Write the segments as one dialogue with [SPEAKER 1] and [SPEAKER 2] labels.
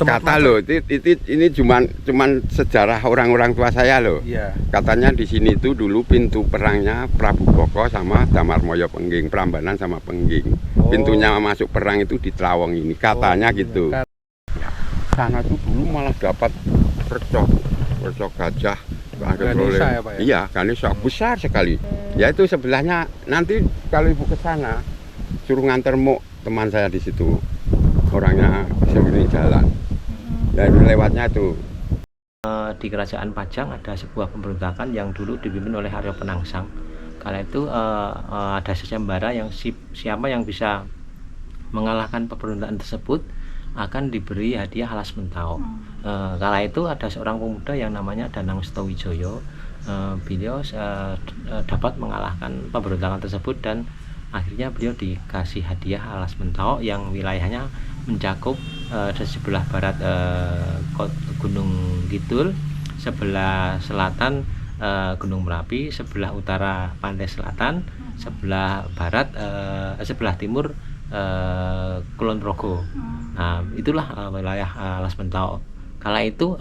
[SPEAKER 1] Kata loh, ini cuman sejarah orang-orang tua saya loh.
[SPEAKER 2] Iya.
[SPEAKER 1] Katanya di sini tuh dulu pintu perangnya Prabu Boko sama Damarmoyo Pengging, Prambanan sama Pengging. Pintunya masuk perang itu di Tlawong ini, katanya gitu. Sana tuh dulu malah dapat percok gajah.
[SPEAKER 2] Ganesha ya Pak ya?
[SPEAKER 1] Iya, Ganesha besar sekali. Ya itu sebelahnya, nanti kalau ibu ke sana suruh nganter teman saya di situ. Orangnya sering jalan. Ya lewatnya itu.
[SPEAKER 3] Di Kerajaan Pajang ada sebuah pemberontakan yang dulu dipimpin oleh Aryo Penangsang. Kala itu ada sayembara yang siapa yang bisa mengalahkan pemberontakan tersebut akan diberi hadiah alas mentau. Kala itu ada seorang pemuda yang namanya Danang Setowijoyo. Beliau dapat mengalahkan pemberontakan tersebut dan akhirnya beliau dikasih hadiah alas mentau yang wilayahnya mencakup di sebelah barat Gunung Kidul, sebelah selatan Gunung Merapi, sebelah utara Pantai Selatan, sebelah barat sebelah timur Kulon Progo. Nah, itulah wilayah alas mentau. Kala itu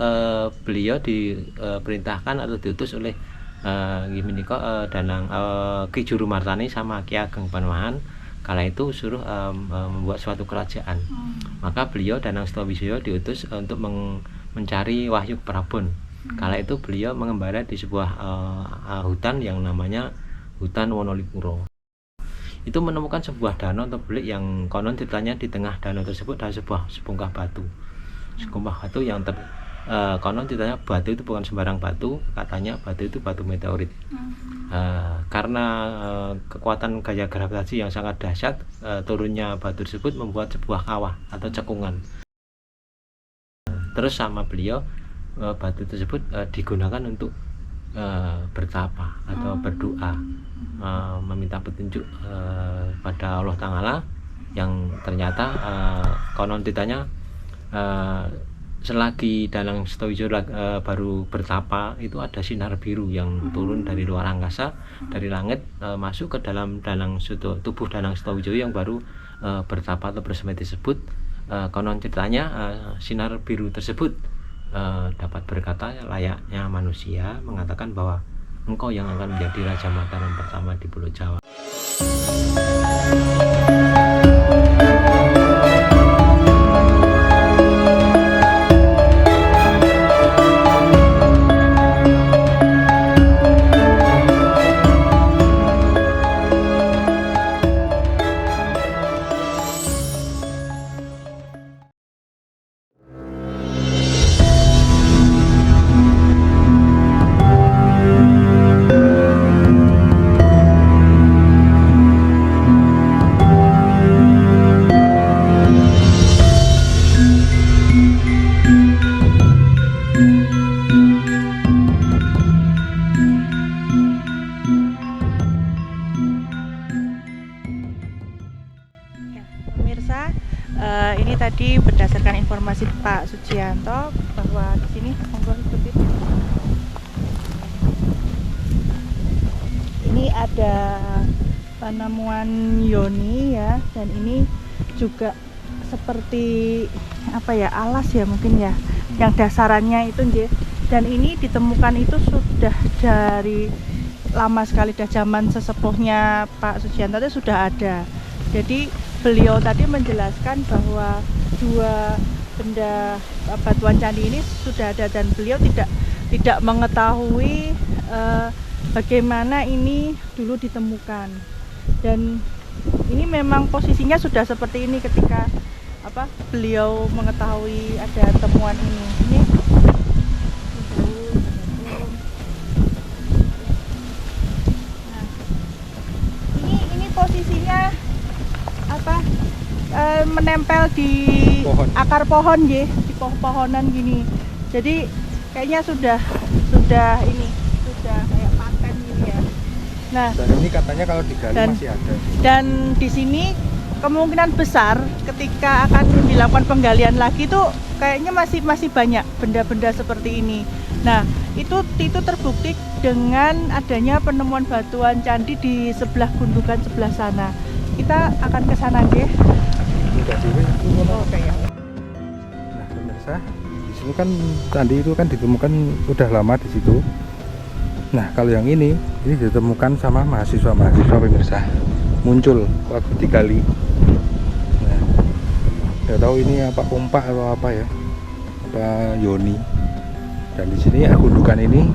[SPEAKER 3] beliau diperintahkan atau diutus oleh Danang Ki Juru Martani sama Ki Ageng Panembahan. Kala itu suruh membuat suatu kerajaan. Maka beliau Danang Setowijoyo diutus untuk mencari Wahyu Prabon. Kala itu beliau mengembara di sebuah hutan yang namanya Hutan Wonolipuro. Itu menemukan sebuah danau atau belik yang konon ceritanya di tengah danau tersebut ada sebuah sebongkah batu. Sebongkah batu yang konon ceritanya batu itu bukan sembarang batu, katanya batu itu batu meteorit. Karena kekuatan gaya gravitasi yang sangat dahsyat, turunnya batu tersebut membuat sebuah kawah atau cekungan. Terus sama beliau batu tersebut digunakan untuk bertapa atau berdoa, meminta petunjuk pada Allah Ta'ala, yang ternyata konon ceritanya selagi Danang Setowijoyo baru bertapa itu ada sinar biru yang turun dari luar angkasa, dari langit, masuk ke dalam tubuh Danang Setowijoyo yang baru bertapa atau bersemedi tersebut. Konon ceritanya sinar biru tersebut dapat berkata layaknya manusia, mengatakan bahwa engkau yang akan menjadi Raja Mataram pertama di Pulau Jawa.
[SPEAKER 4] Ini tadi berdasarkan informasi Pak Sujianto bahwa di sini ini ada penemuan yoni ya, dan ini juga seperti apa ya, alas ya mungkin ya, yang dasarannya itu nggih. Dan ini ditemukan itu sudah dari lama sekali, dah zaman sesepuhnya Pak Sujianto itu sudah ada. Jadi beliau tadi menjelaskan bahwa dua benda batuan candi ini sudah ada, dan beliau tidak mengetahui bagaimana ini dulu ditemukan. Dan ini memang posisinya sudah seperti ini ketika beliau mengetahui ada temuan ini. Ini posisinya menempel di akar pohon ya, di pohonan gini. Jadi kayaknya sudah kayak paten gini ya. Nah,
[SPEAKER 2] dan ini katanya kalau digali masih ada.
[SPEAKER 4] Dan di sini kemungkinan besar ketika akan dilakukan penggalian lagi tuh kayaknya masih banyak benda-benda seperti ini. Nah, itu terbukti dengan adanya penemuan batuan candi di sebelah gundukan sebelah sana. Kita akan ke sana nggih.
[SPEAKER 2] Oke ya.
[SPEAKER 4] Nah,
[SPEAKER 2] pemirsa, di sini kan candi itu kan ditemukan udah lama di situ. Nah kalau yang ini ditemukan sama mahasiswa pemirsa, muncul waktu digali. Nah, nggak tahu ini apa umpak atau apa ya, apa yoni. Dan di sini gundukan ini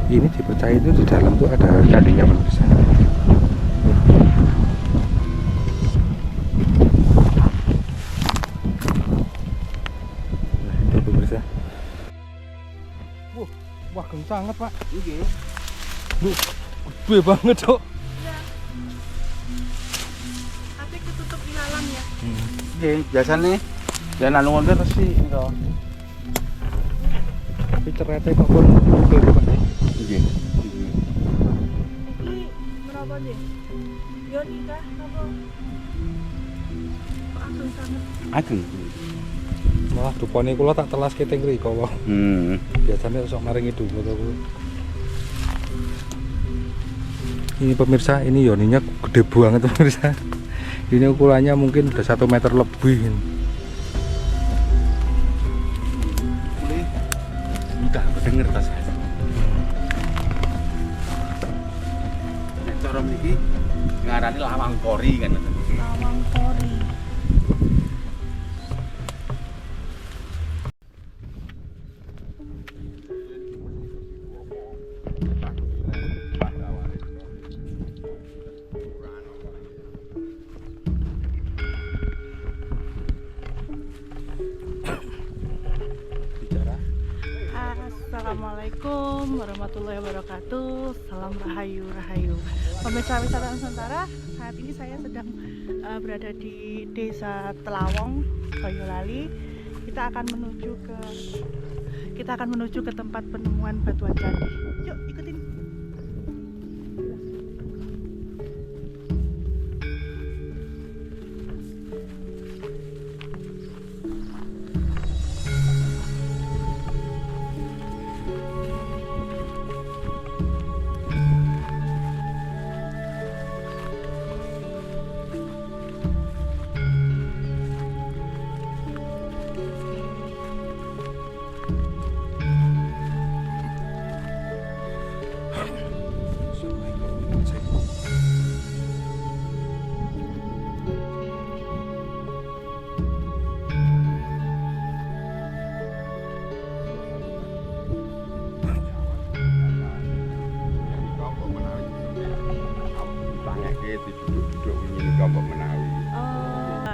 [SPEAKER 2] dipercaya itu di dalam tuh ada candinya pemirsa. Nah itu pemirsa. Wah kencang banget pak. Duh, gede banget cok.
[SPEAKER 4] Tapi ketutup di alam ya.
[SPEAKER 5] Oke, biasanya jangan anu ngono sih itu.
[SPEAKER 2] Tapi cerete kok pun pegel Pak.
[SPEAKER 5] Nggih.
[SPEAKER 4] Iki berapa deh? Yoni kah? Apa? Kok ageng sangat?
[SPEAKER 5] Ageng.
[SPEAKER 2] Malah dupane kula tak telas keting riko kok. Biasanya sok maring itu fotoku. Ini pemirsa, ini yoninya gede banget pemirsa. Ini ukurannya mungkin udah 1 meter lebih.
[SPEAKER 5] Udah kedenger ta saya. Nek cara mriki ngarani lawang kori kan.
[SPEAKER 4] Lawang kori. Assalamualaikum warahmatullahi wabarakatuh. Salam rahayu. Pemirsa wisata Nusantara, saat ini saya sedang berada di Desa Telawong, Boyolali. Kita akan menuju ke tempat penemuan batuan candi. Yuk ikutin.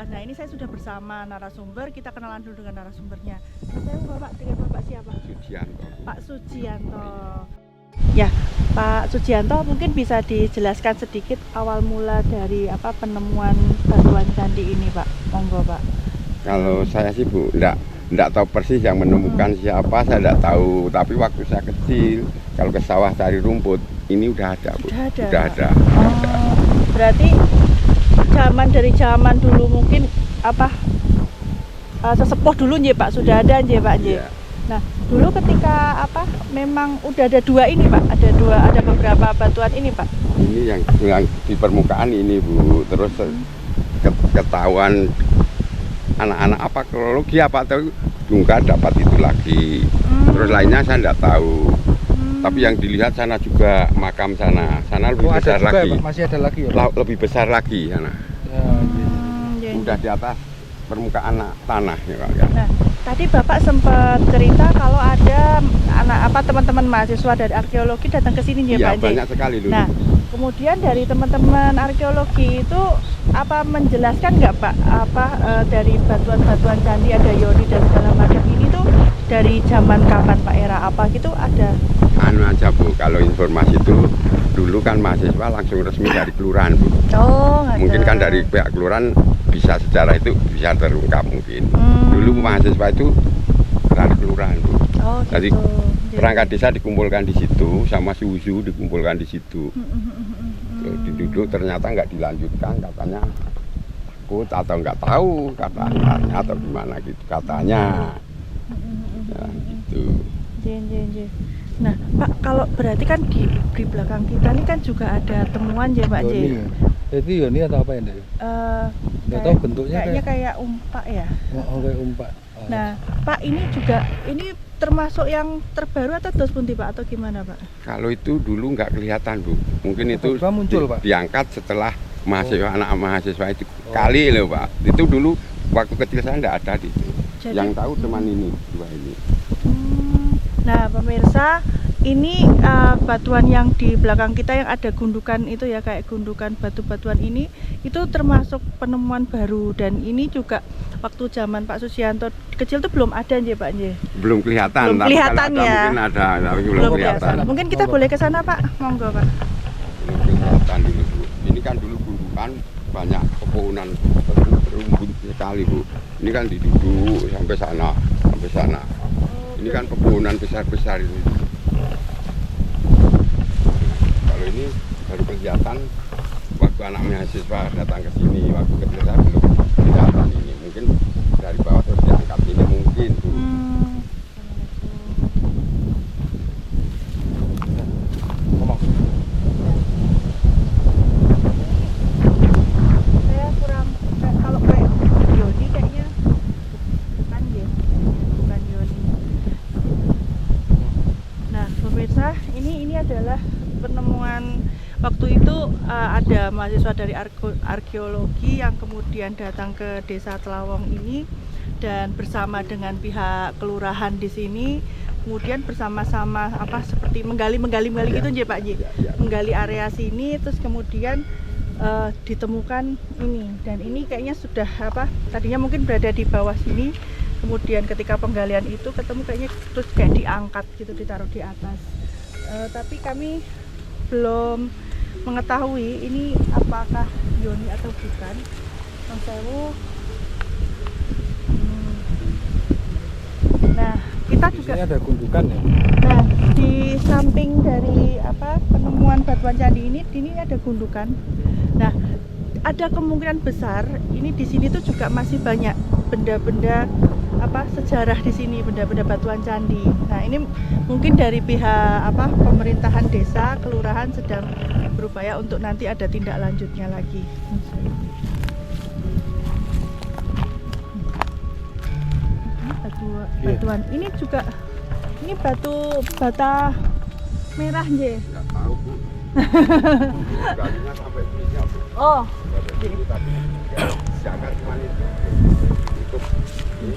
[SPEAKER 4] Nah ini saya sudah bersama narasumber, kita kenalan dulu dengan narasumbernya. Saya dengan Bapak siapa?
[SPEAKER 1] Sujianto.
[SPEAKER 4] Pak Sujianto. Ya, Pak Sujianto mungkin bisa dijelaskan sedikit awal mula dari penemuan batuan candi ini, Pak. Monggo, Pak.
[SPEAKER 1] Kalau saya sih Bu, enggak tahu persis yang menemukan siapa, saya enggak tahu. Tapi waktu saya kecil, kalau ke sawah cari rumput, ini udah ada Bu. Udah ada.
[SPEAKER 4] Berarti dari zaman dulu mungkin sesepuh dulu nggih Pak, sudah ada nggih Pak nggih.
[SPEAKER 1] Iya.
[SPEAKER 4] Nah, dulu ketika memang udah ada dua ini Pak, ada beberapa batuan ini Pak.
[SPEAKER 1] Ini yang di permukaan ini Bu, terus ketahuan anak-anak arkeologi tahu juga dapat itu lagi. Terus lainnya saya enggak tahu. Tapi yang dilihat sana juga makam sana lebih besar
[SPEAKER 2] juga,
[SPEAKER 1] lagi.
[SPEAKER 2] ya, Pak? Masih ada lagi ya Pak?
[SPEAKER 1] Lebih besar lagi sana.
[SPEAKER 4] Iya.
[SPEAKER 1] Udah di atas permukaan tanah ya Pak. Ya.
[SPEAKER 4] Nah, tadi Bapak sempat cerita kalau ada teman-teman mahasiswa dari arkeologi datang ke sini ya Pak.
[SPEAKER 1] Iya, banyak sekali dulu.
[SPEAKER 4] Nah, kemudian dari teman-teman arkeologi itu menjelaskan nggak Pak dari batuan-batuan candi ada yoni dan segala macam ini tuh dari zaman kapan Pak, era apa gitu ada?
[SPEAKER 1] Anu aja Bu, kalau informasi itu dulu kan mahasiswa langsung resmi dari kelurahan Bu.
[SPEAKER 4] Oh,
[SPEAKER 1] mungkin kan dari pihak kelurahan bisa secara itu bisa terungkap mungkin. Dulu mahasiswa itu dari kelurahan Bu.
[SPEAKER 4] Oh,
[SPEAKER 1] jadi
[SPEAKER 4] gitu.
[SPEAKER 1] perangkat desa dikumpulkan di situ sama susu dikumpulkan di situ. Duduk ternyata nggak dilanjutkan, katanya takut atau nggak tahu katanya atau gimana gitu katanya. Ya, gitu.
[SPEAKER 4] Nah Pak, kalau berarti kan di belakang kita ini kan juga ada temuan ya Pak
[SPEAKER 2] Yoni. Itu yoni atau apa ya? Nggak tahu bentuknya
[SPEAKER 4] kayaknya kayak umpak ya.
[SPEAKER 2] Oh, kayak umpak.
[SPEAKER 4] Nah, Pak, ini termasuk yang terbaru atau dos pundi Pak atau gimana Pak?
[SPEAKER 1] Kalau itu dulu nggak kelihatan Bu, mungkin itu
[SPEAKER 2] Tiba-tiba muncul, Pak?
[SPEAKER 1] diangkat setelah anak mahasiswa itu kali loh Pak. Itu dulu waktu kecil saya nggak ada di situ.
[SPEAKER 4] Jadi-
[SPEAKER 1] Yang tahu cuman ini dua ini.
[SPEAKER 4] Nah, pemirsa, ini batuan yang di belakang kita yang ada gundukan itu ya, kayak gundukan batu-batuan ini, itu termasuk penemuan baru. Dan ini juga waktu zaman Pak Susianto kecil tuh belum ada nje Pak nje.
[SPEAKER 1] Belum kelihatan.
[SPEAKER 4] Belum
[SPEAKER 1] tapi
[SPEAKER 4] kelihatan
[SPEAKER 1] kalau ada
[SPEAKER 4] ya.
[SPEAKER 1] Mungkin ada, tapi belum
[SPEAKER 4] Belum
[SPEAKER 1] kelihatan.
[SPEAKER 4] kelihatan. Mungkin kita boleh ke sana Pak, monggo Pak.
[SPEAKER 1] Belum kelihatan dulu Bu. Ini kan dulu gundukan banyak pepohonan berumbun sekali Bu. Ini kan diduduk sampai sana, sampai sana. Ini kan pepohonan besar-besar ini. Kalau ini baru kelihatan waktu anak mahasiswa datang ke sini, waktu kecil saya belum kelihatan ini. Mungkin dari bawah terus diangkat ini mungkin Bu.
[SPEAKER 2] Ngomong.
[SPEAKER 4] Saya kurang kalau kayak Yoni kayaknya bukan ya, bukan Yoni. Nah, pemirsa, ini adalah penemuan waktu itu ada mahasiswa dari arkeologi yang kemudian datang ke Desa Telawong ini dan bersama dengan pihak kelurahan di sini kemudian bersama-sama seperti menggali gitu nje Pak Nje. Menggali area sini terus kemudian ditemukan ini, dan ini kayaknya sudah tadinya mungkin berada di bawah sini, kemudian ketika penggalian itu ketemu kayaknya terus kayak diangkat gitu, ditaruh di atas. Tapi kami belum mengetahui ini apakah Yoni atau bukan. Bang Sewu. Nah, kita
[SPEAKER 2] Di
[SPEAKER 4] juga
[SPEAKER 2] sini ada gundukan ya.
[SPEAKER 4] Nah, di samping dari penemuan batuan candi ini ada gundukan. Nah, ada kemungkinan besar ini di sini tuh juga masih banyak benda-benda sejarah di sini, benda-benda batuan candi. Nah, ini mungkin dari pihak pemerintahan desa, kelurahan sedang berupaya untuk nanti ada tindak lanjutnya lagi. Batuan ini juga batu bata merah nje.
[SPEAKER 1] Nggak tahu Bu. Galinya sampai sini Bu.
[SPEAKER 4] Oh,
[SPEAKER 1] Sampai sini tapi jangan cuma itu. Untuk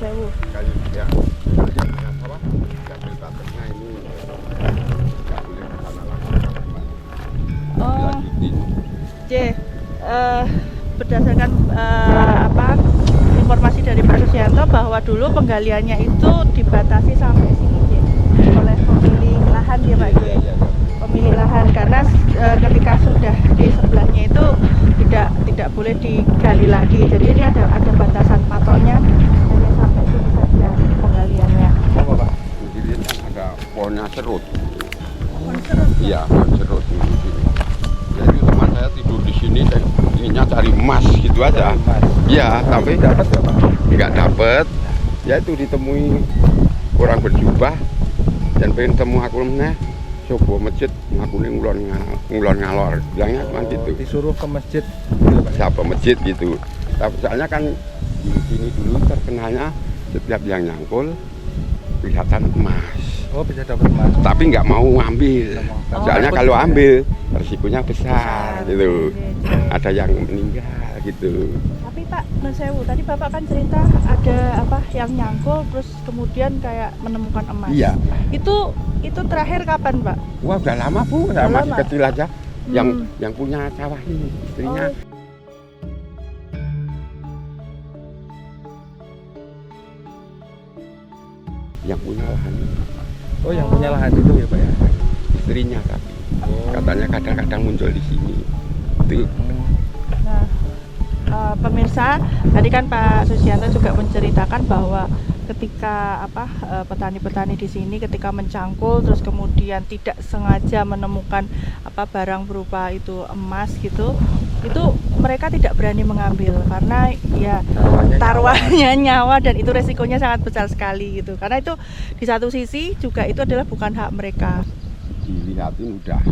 [SPEAKER 4] Sewu.
[SPEAKER 1] kali ya kalian apa? Gambil batasnya ini nggak boleh ke sana langsung.
[SPEAKER 4] Oh,
[SPEAKER 1] Lanjutin.
[SPEAKER 4] J. Berdasarkan informasi dari Pak Susianto bahwa dulu penggaliannya itu dibatasi sampai sini J, oleh pemilik lahan ya Pak J. Pemilik lahan, karena ketika sudah di sebelahnya itu tidak boleh digali lagi. Jadi ini ada batasan patoknya hanya sampai sini saja penggaliannya.
[SPEAKER 2] Ngomong Pak.
[SPEAKER 1] Di sini kan ada pohonnya serut.
[SPEAKER 4] Pohon serut.
[SPEAKER 1] Iya, pohon serut di sini. Jadi teman saya tidur di sini dan inginnya cari emas gitu aja.
[SPEAKER 2] Mas.
[SPEAKER 1] Iya, tapi
[SPEAKER 2] dapat nggak Pak?
[SPEAKER 1] nggak dapet. Ya itu ditemui orang berjubah dan pengen temu aku lemnya. Coba masjid, aku ini ngulon ngalor. Bilangnya cuma gitu.
[SPEAKER 2] Disuruh ke masjid gitu Pak.
[SPEAKER 1] Siapa masjid gitu. Tapi soalnya kan di sini dulu terkenalnya setiap yang nyangkul kelihatan emas.
[SPEAKER 2] Oh, bisa dapat emas.
[SPEAKER 1] Tapi nggak mau ambil.
[SPEAKER 2] Oh.
[SPEAKER 1] Soalnya kalau ambil resikonya besar gitu.
[SPEAKER 4] Iya.
[SPEAKER 1] Ada yang meninggal gitu.
[SPEAKER 4] Tapi Pak Nun Sewu, tadi Bapak kan cerita ada yang nyangkul terus kemudian kayak menemukan emas.
[SPEAKER 1] Iya.
[SPEAKER 4] Itu terakhir kapan Pak?
[SPEAKER 1] Wah udah lama Bu, saya
[SPEAKER 4] Udah
[SPEAKER 1] masih
[SPEAKER 4] lama?
[SPEAKER 1] kecil aja.
[SPEAKER 4] Hmm.
[SPEAKER 1] Yang punya sawah ini istrinya.
[SPEAKER 4] Oh.
[SPEAKER 1] Yang punya lahan ini.
[SPEAKER 2] Oh, yang punya lahan itu ya Pak ya.
[SPEAKER 1] Istrinya tapi katanya kadang-kadang muncul di sini. Itu
[SPEAKER 4] Nah, pemirsa, tadi kan Pak Susianto juga menceritakan bahwa ketika petani-petani di sini ketika mencangkul terus kemudian tidak sengaja menemukan barang berupa itu emas gitu, itu mereka tidak berani mengambil karena ya taruhannya nyawa dan itu resikonya sangat besar sekali gitu. Karena itu di satu sisi juga itu adalah bukan hak mereka.
[SPEAKER 1] dilihatin udah.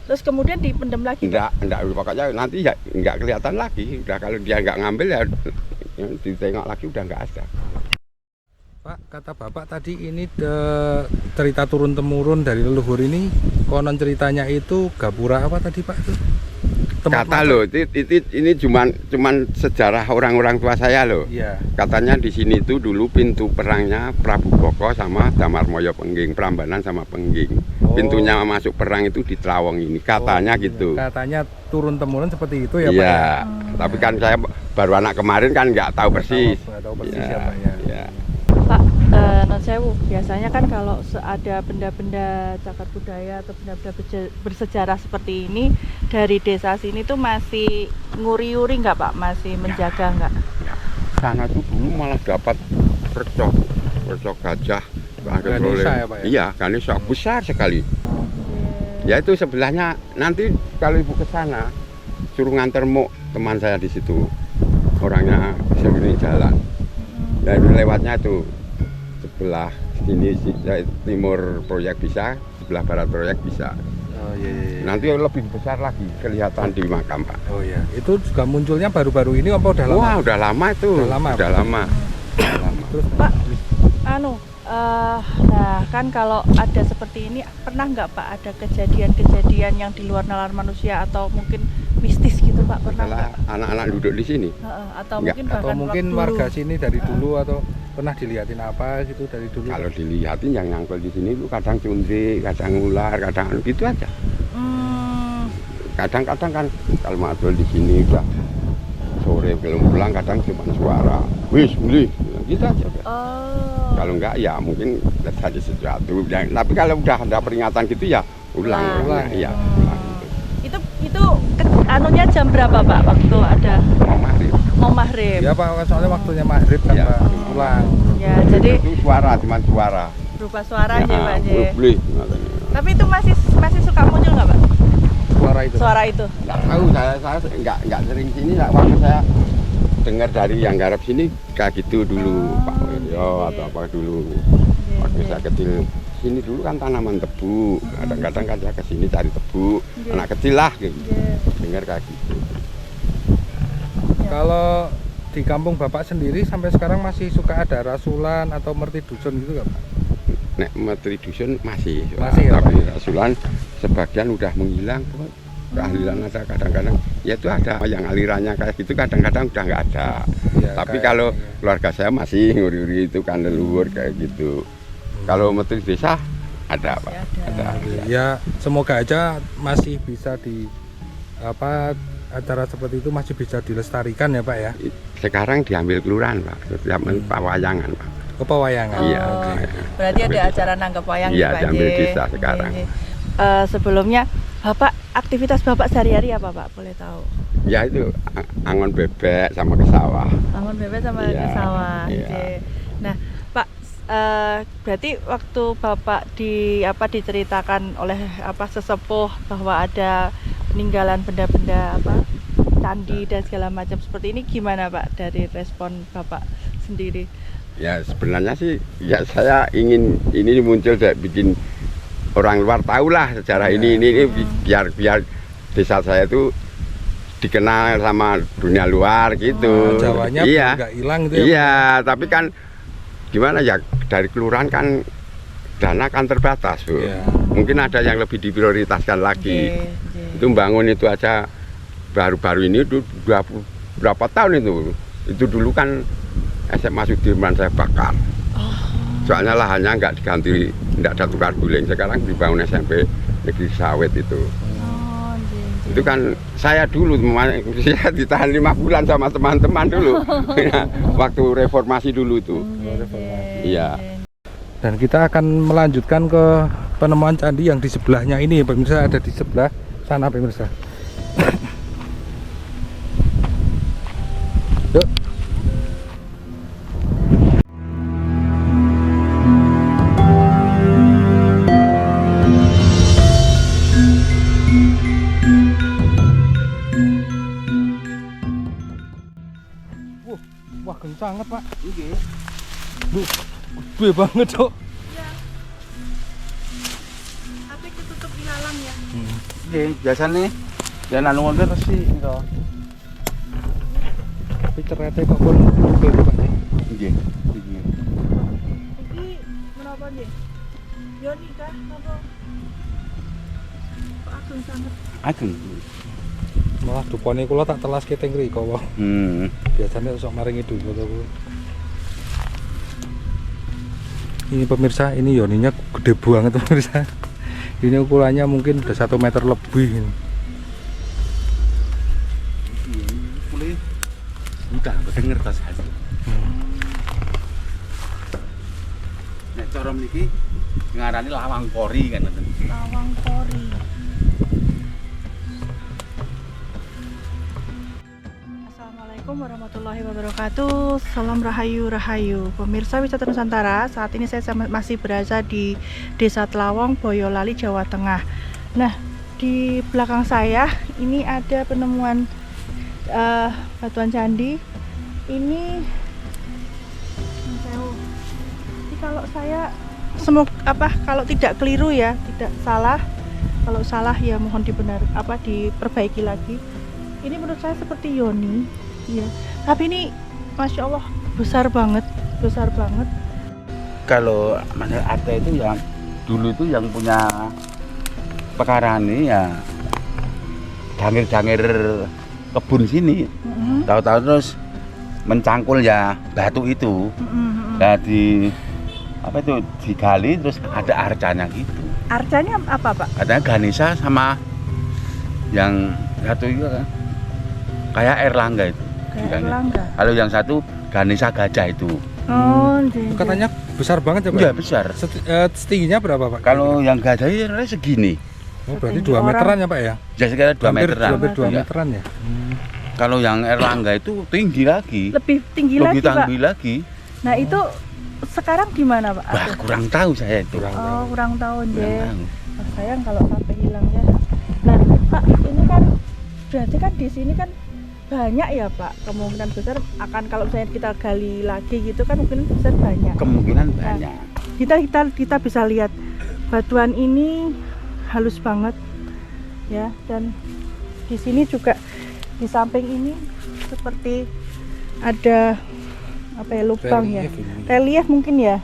[SPEAKER 4] Terus kemudian dipendam lagi.
[SPEAKER 1] Enggak, pokoknya nanti ya enggak kelihatan lagi. Udah kalau dia enggak ngambil ya ditengok lagi udah enggak ada.
[SPEAKER 2] Pak, kata Bapak tadi ini cerita turun-temurun dari leluhur ini, konon ceritanya itu gapura apa tadi Pak? Itu
[SPEAKER 1] Kata loh, ini cuman sejarah orang-orang tua saya loh.
[SPEAKER 2] Iya.
[SPEAKER 1] Katanya di sini tuh dulu pintu perangnya Prabu Boko sama Damarmoyo Pengging, Prambanan sama Pengging.
[SPEAKER 2] Oh.
[SPEAKER 1] Pintunya masuk perang itu di Tlawong ini, katanya gitu.
[SPEAKER 2] Katanya turun-temurun seperti itu ya Pak?
[SPEAKER 1] Iya,
[SPEAKER 2] Ya?
[SPEAKER 1] tapi kan saya baru anak kemarin kan nggak tahu persis.
[SPEAKER 2] Nggak tahu persis
[SPEAKER 1] Iya,
[SPEAKER 2] ya Pak ya.
[SPEAKER 1] iya.
[SPEAKER 4] Pak, non sewu, biasanya kan kalau ada benda-benda cagar budaya atau benda-benda bersejarah seperti ini dari desa sini tuh masih nguri-uri nggak Pak? Masih menjaga nggak?
[SPEAKER 1] Sana tuh dulu malah dapat percok gajah.
[SPEAKER 2] Ganesha ya Pak ya?
[SPEAKER 1] Iya, Ganesha besar sekali. Ya itu sebelahnya, nanti kalau ibu ke sana suruh nganter Muk, teman saya di situ, orangnya sering jalan. Ya itu lewatnya tuh sebelah sini timur proyek bisa, sebelah barat proyek bisa.
[SPEAKER 2] Oh iya.
[SPEAKER 1] Nanti lebih besar lagi kelihatan di makam Pak.
[SPEAKER 2] Oh iya. Itu juga munculnya baru-baru ini apa udah lama?
[SPEAKER 1] Wah udah lama itu.
[SPEAKER 2] Udah lama.
[SPEAKER 1] Udah lama.
[SPEAKER 2] Terus
[SPEAKER 4] Pak, nah kan kalau ada seperti ini pernah nggak Pak ada kejadian-kejadian yang di luar nalar manusia atau mungkin mistis gitu Pak, pernah
[SPEAKER 1] Setelah
[SPEAKER 4] nggak?
[SPEAKER 1] anak-anak duduk di sini.
[SPEAKER 4] Atau
[SPEAKER 1] Nggak.
[SPEAKER 4] mungkin
[SPEAKER 2] atau
[SPEAKER 4] bahkan
[SPEAKER 2] mungkin
[SPEAKER 4] waktu
[SPEAKER 2] warga sini dari dulu atau pernah dilihatin apa gitu dari dulu?
[SPEAKER 1] Kalau dilihatin yang nyangkul di sini itu kadang cundri, kadang ular, kadang gitu aja. Kadang-kadang kan kalau madul di sini udah sore belum pulang, kadang cuma suara, wis beli, gitu aja. Kalau enggak ya mungkin terjadi sesuatu. Tapi kalau udah ada peringatan gitu ya ulang. Ya, ulang.
[SPEAKER 4] itu anunya jam berapa Pak waktu ada mau maghrib?
[SPEAKER 2] Ya Pak, soalnya waktunya maghrib kan
[SPEAKER 1] Iya.
[SPEAKER 2] Pak, pulang.
[SPEAKER 4] Ya, jadi
[SPEAKER 1] itu suara, cuma suara.
[SPEAKER 4] berupa suara aja Pak.
[SPEAKER 1] Beli.
[SPEAKER 4] Tapi itu masih suka muncul nggak Pak? Suara itu?
[SPEAKER 1] Nggak tahu, saya nggak sering sini. Waktu saya dengar dari yang garap sini kayak gitu dulu, Pak Wiryo atau apa dulu. Waktu saya kecil sini dulu kan tanaman tebu. Kadang-kadang kan saya kesini cari tebu, anak kecil lah gitu. Dengar kayak gitu.
[SPEAKER 2] Kalau di kampung Bapak sendiri sampai sekarang masih suka ada rasulan atau merti dusun gitu nggak Pak?
[SPEAKER 1] Nek metri dusun masih
[SPEAKER 2] ya,
[SPEAKER 1] tapi
[SPEAKER 2] Pak?
[SPEAKER 1] rasulan sebagian udah menghilang. Keahlian ada kadang-kadang, ya itu ada yang alirannya kayak gitu, kadang-kadang udah nggak ada.
[SPEAKER 2] Ya,
[SPEAKER 1] Tapi
[SPEAKER 2] kayak
[SPEAKER 1] kalau
[SPEAKER 2] ini.
[SPEAKER 1] keluarga saya masih nguri-nguri itu kan leluhur kayak gitu. Kalau menteri desa ada Pak, ada.
[SPEAKER 2] Ya semoga aja masih bisa di acara seperti itu masih bisa dilestarikan ya Pak ya.
[SPEAKER 1] Sekarang diambil kelurahan Pak, setiap pawayangan Pak.
[SPEAKER 2] Pewayangan.
[SPEAKER 1] Iya.
[SPEAKER 4] Berarti ada acara nangkep wayang
[SPEAKER 1] Iya,
[SPEAKER 4] Pak,
[SPEAKER 1] diambil
[SPEAKER 4] J.
[SPEAKER 1] desa sekarang.
[SPEAKER 4] Sebelumnya Bapak, aktivitas Bapak sehari-hari apa Pak? Boleh tahu?
[SPEAKER 1] Ya itu angon bebek sama ke sawah.
[SPEAKER 4] Bangun bebek sama
[SPEAKER 1] Iya,
[SPEAKER 4] ke sawah.
[SPEAKER 1] iya.
[SPEAKER 4] J. Nah, Pak, berarti waktu Bapak diceritakan oleh sesepuh bahwa ada peninggalan benda-benda candi dan segala macam seperti ini, gimana Pak dari respon Bapak sendiri?
[SPEAKER 1] Ya sebenarnya sih ya saya ingin ini muncul saya bikin orang luar tahulah sejarah ini biar desa saya itu dikenal sama dunia luar gitu.
[SPEAKER 2] Jawanya
[SPEAKER 1] iya.
[SPEAKER 2] nggak hilang gitu ya.
[SPEAKER 1] Iya, tapi kan gimana ya dari kelurahan kan dana kan terbatas Bu.
[SPEAKER 2] Iya.
[SPEAKER 1] Mungkin ada yang lebih diprioritaskan lagi. Itu bangun itu aja baru-baru ini itu berapa tahun itu. Itu dulu kan SMA Sudirman saya bakar. Soalnya lahannya nggak diganti, nggak ada tukar guling. Sekarang dibangun SMP Negeri Sawit itu. Itu kan saya dulu, saya ditahan 5 bulan sama teman-teman dulu. Waktu reformasi dulu itu. Iya.
[SPEAKER 2] Dan kita akan melanjutkan ke penemuan candi yang di sebelahnya ini, pemirsa, ada di sebelah sana pemirsa. Yuk. Wah, kencang banget, Pak.
[SPEAKER 5] Iki.
[SPEAKER 2] Gede banget, Cok.
[SPEAKER 4] Tapi ketutup ilalang ya.
[SPEAKER 5] Nggih, biasane yen anu ngono terus sih niku.
[SPEAKER 2] Tapi cerete kok pun gede, Pak.
[SPEAKER 5] Nggih. Iki.
[SPEAKER 4] apa nih? Yoni kah? Apa? Kok agung sangat?
[SPEAKER 5] Agung.
[SPEAKER 2] Malah dupane kula tak telas ke teng mriko wae. Biasanya sok maringi dulu aku. Ini pemirsa, ini yoninya gede banget pemirsa. Ini ukurannya mungkin udah 1 meter lebih ini.
[SPEAKER 5] Mulai udah denger tas hasil. Nek cara mriki ngarani lawang pori kan ngoten.
[SPEAKER 4] Lawang pori. Assalamualaikum warahmatullahi wabarakatuh. Salam rahayu rahayu. Pemirsa Wisata Nusantara, saat ini saya masih berada di Desa Tlawong, Boyolali, Jawa Tengah. Nah, di belakang saya ini ada penemuan batuan candi. Ini kalau saya kalau tidak keliru ya, tidak salah. Kalau salah ya mohon diperbaiki lagi. Ini menurut saya seperti yoni, ya. Tapi ini masya Allah besar banget.
[SPEAKER 5] Kalau Mas Arte itu yang dulu itu yang punya perkara ini ya dangir-dangir kebun sini. Tahu-tahu terus mencangkul ya batu itu. Nah apa itu digali terus ada arcanya gitu.
[SPEAKER 4] Arcanya apa Pak?
[SPEAKER 5] Katanya Ganesha sama yang satu itu kan kayak Erlangga itu.
[SPEAKER 4] Kayak Erlangga.
[SPEAKER 5] Kalau yang satu Ganesha gajah itu.
[SPEAKER 4] Oh,
[SPEAKER 2] Katanya besar banget ya Pak?
[SPEAKER 5] Iya besar.
[SPEAKER 2] Setingginya berapa Pak?
[SPEAKER 5] Kalau yang gajah itu segini.
[SPEAKER 2] Oh, berarti 2 meteran ya Pak ya?
[SPEAKER 5] Ya sekitar 2 meteran.
[SPEAKER 2] Hampir 2
[SPEAKER 5] Iya.
[SPEAKER 2] meteran ya?
[SPEAKER 5] Kalau yang Erlangga itu tinggi lagi.
[SPEAKER 4] Lebih tinggi
[SPEAKER 5] Lebih
[SPEAKER 4] lagi Pak.
[SPEAKER 5] tinggi lagi.
[SPEAKER 4] Nah itu sekarang di mana Pak?
[SPEAKER 5] Wah, kurang tahu saya itu.
[SPEAKER 4] Kurang tahu
[SPEAKER 5] Kurang
[SPEAKER 4] deh.
[SPEAKER 5] tahu.
[SPEAKER 4] Sayang kalau sampai hilang ya. Nah Pak, ini kan berarti kan di sini kan banyak ya Pak, kemungkinan besar akan kalau misalnya kita gali lagi gitu kan mungkin besar banyak.
[SPEAKER 5] Kemungkinan banyak.
[SPEAKER 4] Kita bisa lihat batuan ini halus banget ya, dan di sini juga di samping ini seperti ada apa ya, lubang ya, relief mungkin ya,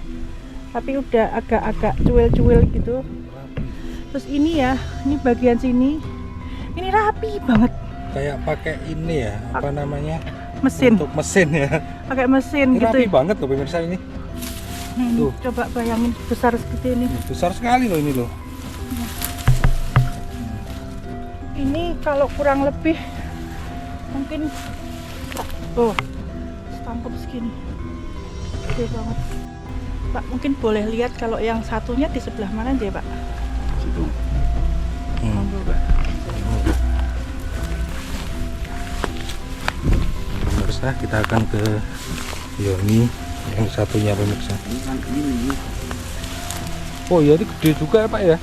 [SPEAKER 4] tapi udah agak-agak cuil-cuil gitu. Terus ini ya, ini bagian sini ini rapi banget,
[SPEAKER 2] Kayak pakai ini ya, apa namanya?
[SPEAKER 4] mesin,
[SPEAKER 2] Untuk mesin ya.
[SPEAKER 4] pakai mesin
[SPEAKER 2] Ini
[SPEAKER 4] gitu
[SPEAKER 2] rapi
[SPEAKER 4] ya.
[SPEAKER 2] banget loh pemirsa ini. Tuh.
[SPEAKER 4] Coba bayangin besar seperti ini.
[SPEAKER 2] Besar sekali loh ini loh.
[SPEAKER 4] Ini kalau kurang lebih mungkin setangkup segini, gede banget Pak. Mungkin boleh lihat kalau yang satunya di sebelah mana dia Pak?
[SPEAKER 5] Situ.
[SPEAKER 4] Monggo Pak.
[SPEAKER 2] Pemirsa, kita akan ke yoni yang satunya pemirsa.
[SPEAKER 5] Ini kan ini.
[SPEAKER 2] Oh ya, ini gede juga ya Pak ya?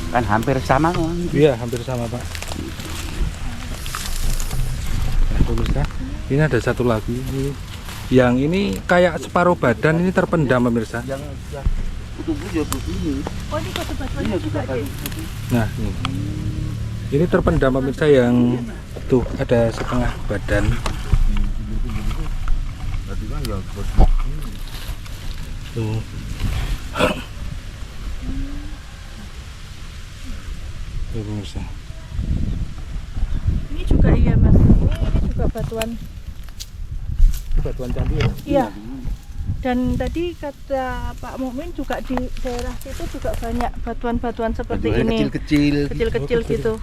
[SPEAKER 5] Kan hampir sama kan.
[SPEAKER 2] Iya, hampir sama Pak. Nah, pemirsa, ini ada satu lagi. Yang ini kayak separuh badan ini terpendam pemirsa.
[SPEAKER 5] Yang tubuh ya begini.
[SPEAKER 4] Oh ini batu-batuannya juga deh.
[SPEAKER 2] Nah, ini terpendam pemirsa, yang tuh ada setengah badan. Tuh. Tuh pemirsa.
[SPEAKER 4] Ini juga iya Mas. Ini juga batuan.
[SPEAKER 2] Ini batuan candi ya?
[SPEAKER 4] Iya. Dan tadi kata Pak Mukmin juga di daerah situ juga banyak batuan-batuan seperti ini.
[SPEAKER 5] Kecil-kecil.
[SPEAKER 4] Kecil-kecil
[SPEAKER 2] kecil.
[SPEAKER 4] gitu.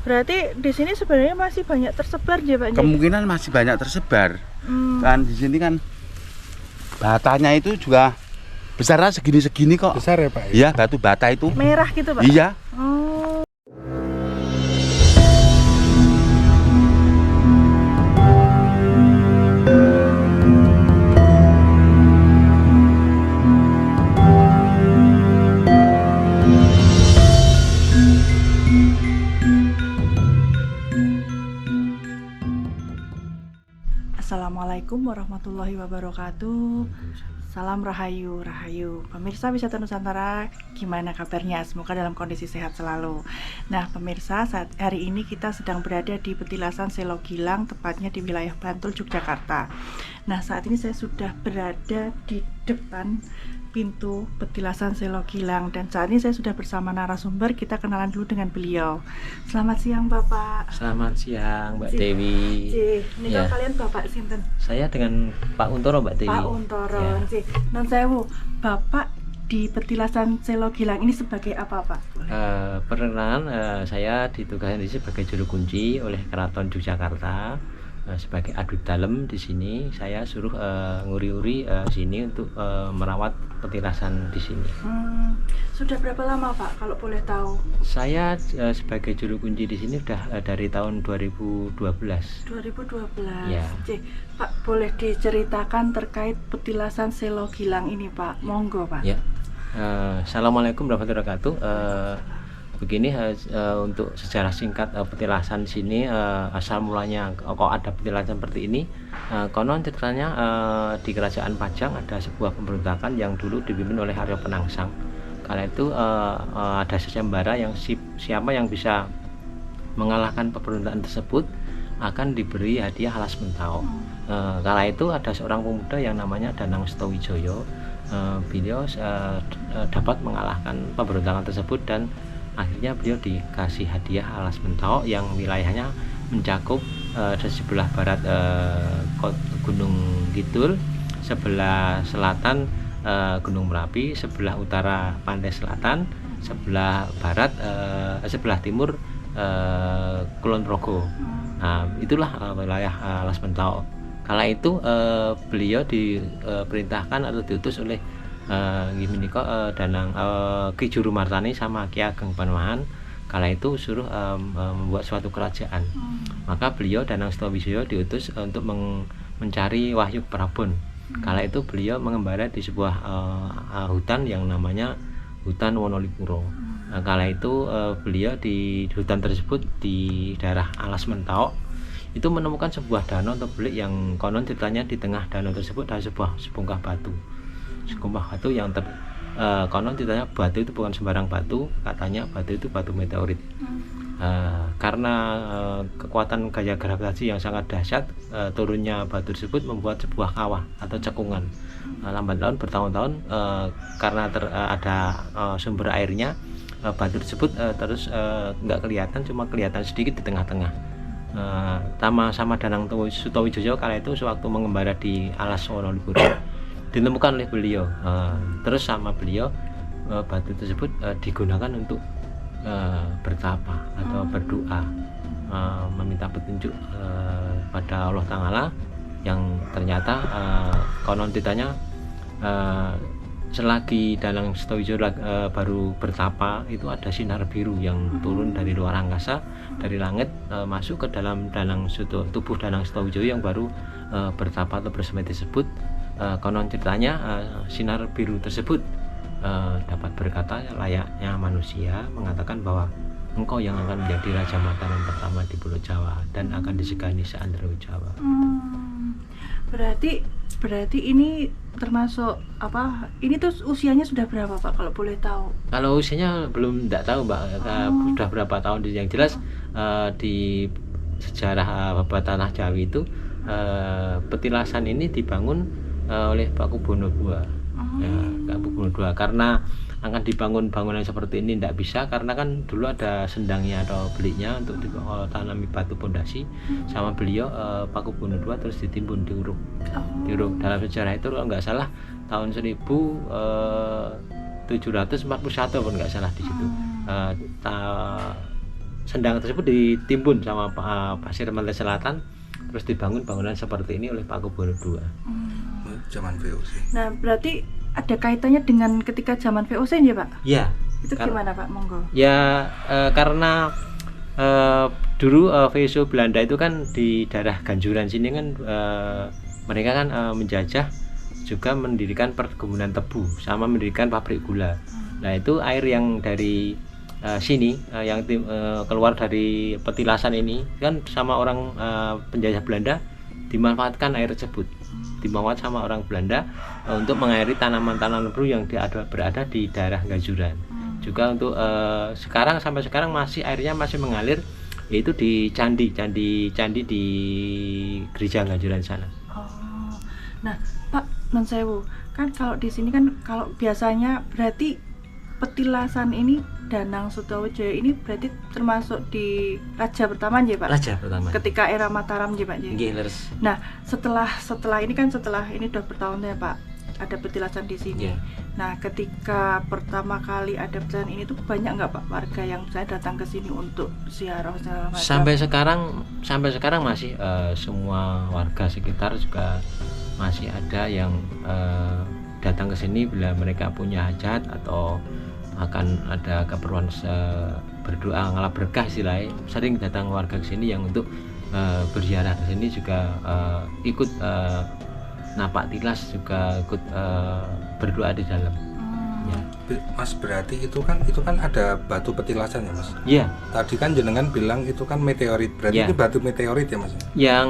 [SPEAKER 4] Berarti di sini sebenarnya masih banyak tersebar ya Pak?
[SPEAKER 5] Kemungkinan masih banyak tersebar.
[SPEAKER 4] Hmm.
[SPEAKER 5] Kan di sini kan batanya itu juga besarnya segini-segini kok.
[SPEAKER 2] Besar ya Pak?
[SPEAKER 5] Iya, batu bata itu.
[SPEAKER 4] Merah gitu Pak?
[SPEAKER 5] Iya.
[SPEAKER 4] Oh. Assalamualaikum warahmatullahi wabarakatuh. Salam Rahayu, Rahayu. Pemirsa Wisata Nusantara, gimana kabarnya? Semoga dalam kondisi sehat selalu. Nah, pemirsa, saat hari ini kita sedang berada di Petilasan Selo Gilang, tepatnya di wilayah Bantul, Yogyakarta. Nah, saat ini saya sudah berada di depan pintu Petilasan Selo Gilang, dan saat ini saya sudah bersama narasumber. Kita kenalan dulu dengan beliau. Selamat siang, Bapak.
[SPEAKER 3] Selamat siang, Mbak
[SPEAKER 4] Cih.
[SPEAKER 3] Dewi.
[SPEAKER 4] Ini
[SPEAKER 3] Ya.
[SPEAKER 4] kalian Bapak sinten?
[SPEAKER 3] Saya dengan Pak Untoro, Mbak Dewi.
[SPEAKER 4] Pak Untoro.
[SPEAKER 3] Ya.
[SPEAKER 4] Non sewu, Bapak di Petilasan Selo Gilang ini sebagai apa, Pak?
[SPEAKER 3] Perkenalan, saya ditugaskan di sini sebagai juru kunci oleh Keraton Yogyakarta. Sebagai abdi dalem di sini, saya suruh nguri-uri sini untuk merawat petilasan di sini.
[SPEAKER 4] Sudah berapa lama, Pak, kalau boleh tahu?
[SPEAKER 3] Saya sebagai juru kunci di sini sudah dari tahun 2012.
[SPEAKER 4] 2012.
[SPEAKER 3] Ya.
[SPEAKER 4] Pak, boleh diceritakan terkait Petilasan Selo Gilang ini, Pak? Monggo, Pak.
[SPEAKER 3] Ya. Assalamualaikum warahmatullahi wabarakatuh. Begini, untuk sejarah singkat petilasan di sini, asal mulanya kok ada petilasan seperti ini. Konon ceritanya di Kerajaan Pajang ada sebuah pemberontakan yang dulu dipimpin oleh Arya Penangsang. Kala itu ada sayembara yang siapa yang bisa mengalahkan pemberontakan tersebut akan diberi hadiah alas mentau. Kala itu ada seorang pemuda yang namanya Danang Setowijoyo. Beliau dapat mengalahkan pemberontakan tersebut dan akhirnya beliau dikasih hadiah alas mentau yang wilayahnya mencakup di sebelah barat Gunung Kidul, sebelah selatan Gunung Merapi, sebelah utara Pantai Selatan, sebelah barat sebelah timur Kulon Progo. Nah, itulah wilayah alas mentau. Kala itu beliau diperintahkan atau diutus oleh Danang Ki Juru Martani sama Ki Ageng Panembahan. Kala itu suruh membuat suatu kerajaan. Maka beliau Danang Setowijoyo diutus untuk mencari Wahyu Prabon. Kala itu beliau mengembara di sebuah hutan yang namanya hutan Wonolipuro. Kala itu beliau di hutan tersebut di daerah Alas Mentau itu menemukan sebuah danau atau belik yang konon ceritanya di tengah danau tersebut ada sebuah sebongkah batu. Sebongkah batu yang konon ceritanya batu itu bukan sembarang batu, katanya batu itu batu meteorit. Karena kekuatan gaya gravitasi yang sangat dahsyat, turunnya batu tersebut membuat sebuah kawah atau cekungan. Lambat laun bertahun-tahun karena ada sumber airnya, batu tersebut terus nggak kelihatan, cuma kelihatan sedikit di tengah-tengah. Sama Danang Setowijoyo kala itu sewaktu mengembara di Alas Wonolipuro ditemukan oleh beliau. Terus sama beliau batu tersebut digunakan untuk bertapa atau berdoa, meminta petunjuk pada Allah Ta'ala, yang ternyata konon ceritanya selagi Danang Setowijoyo baru bertapa itu ada sinar biru yang turun dari luar angkasa, dari langit, masuk ke dalam tubuh Danang Setowijoyo yang baru bertapa atau bersemedi tersebut. Konon ceritanya sinar biru tersebut dapat berkata layaknya manusia, mengatakan bahwa engkau yang akan menjadi Raja Mataram pertama di Pulau Jawa dan akan disegani seantero Jawa.
[SPEAKER 4] Berarti ini termasuk apa? Ini tuh usianya sudah berapa, Pak, kalau boleh tahu?
[SPEAKER 3] Kalau usianya belum, tidak tahu, Mbak. Sudah berapa tahun, yang jelas di sejarah Babat Tanah Jawi itu petilasan ini dibangun oleh Paku Bono II. Paku Bono II, karena akan dibangun bangunan seperti ini tidak bisa, karena kan dulu ada sendangnya atau beliknya untuk ditanami batu pondasi. Sama beliau Paku Bono II terus ditimbun, diuruk. Dalam sejarah itu kalau nggak salah tahun 1741 pun nggak salah di situ. Sendang tersebut ditimbun sama pasir Pantai Selatan, terus dibangun bangunan seperti ini oleh Paku Bono II.
[SPEAKER 2] Zaman VOC.
[SPEAKER 4] Nah, berarti ada kaitannya dengan ketika zaman VOC ya, Pak?
[SPEAKER 3] Ya.
[SPEAKER 4] Itu gimana, Pak? Monggo.
[SPEAKER 3] Ya, karena dulu VOC Belanda itu kan di daerah Ganjuran sini kan mereka kan menjajah, juga mendirikan perkebunan tebu sama mendirikan pabrik gula. Nah, itu air yang dari sini yang keluar dari petilasan ini kan sama orang penjajah Belanda dimanfaatkan air tersebut. dibawa sama orang Belanda untuk mengairi tanaman-tanaman baru yang berada di daerah Gajuran. Juga untuk sampai sekarang masih airnya masih mengalir, yaitu di candi di gereja Gajuran sana.
[SPEAKER 4] Oh. Nah, Pak Nun Sewu, kan kalau di sini kan kalau biasanya berarti petilasan ini Danang Sutawijaya ini berarti termasuk di raja pertama nggih, Pak?
[SPEAKER 3] Raja pertama.
[SPEAKER 4] Ketika era Mataram nggih, Pak?
[SPEAKER 3] Nggih, leres.
[SPEAKER 4] Nah, setelah ini udah bertahun ya, Pak, ada petilasan di sini.
[SPEAKER 3] Yeah.
[SPEAKER 4] Nah, ketika pertama kali ada petilasan ini tuh banyak nggak, Pak, warga yang misalnya datang ke sini untuk ziarah segala macam?
[SPEAKER 3] Sampai sekarang masih semua warga sekitar juga masih ada yang datang ke sini bila mereka punya hajat atau akan ada keperluan berdoa ngalap berkah istilahnya, sering datang warga ke sini yang untuk berziarah ke sini juga ikut napak tilas, juga ikut berdoa di dalam. Ya.
[SPEAKER 2] Mas, berarti itu kan ada batu petilasan ya, Mas?
[SPEAKER 3] Iya.
[SPEAKER 2] Tadi kan jenengan bilang itu kan meteorit, berarti
[SPEAKER 3] Ya.
[SPEAKER 2] itu batu meteorit ya, Mas?
[SPEAKER 3] Yang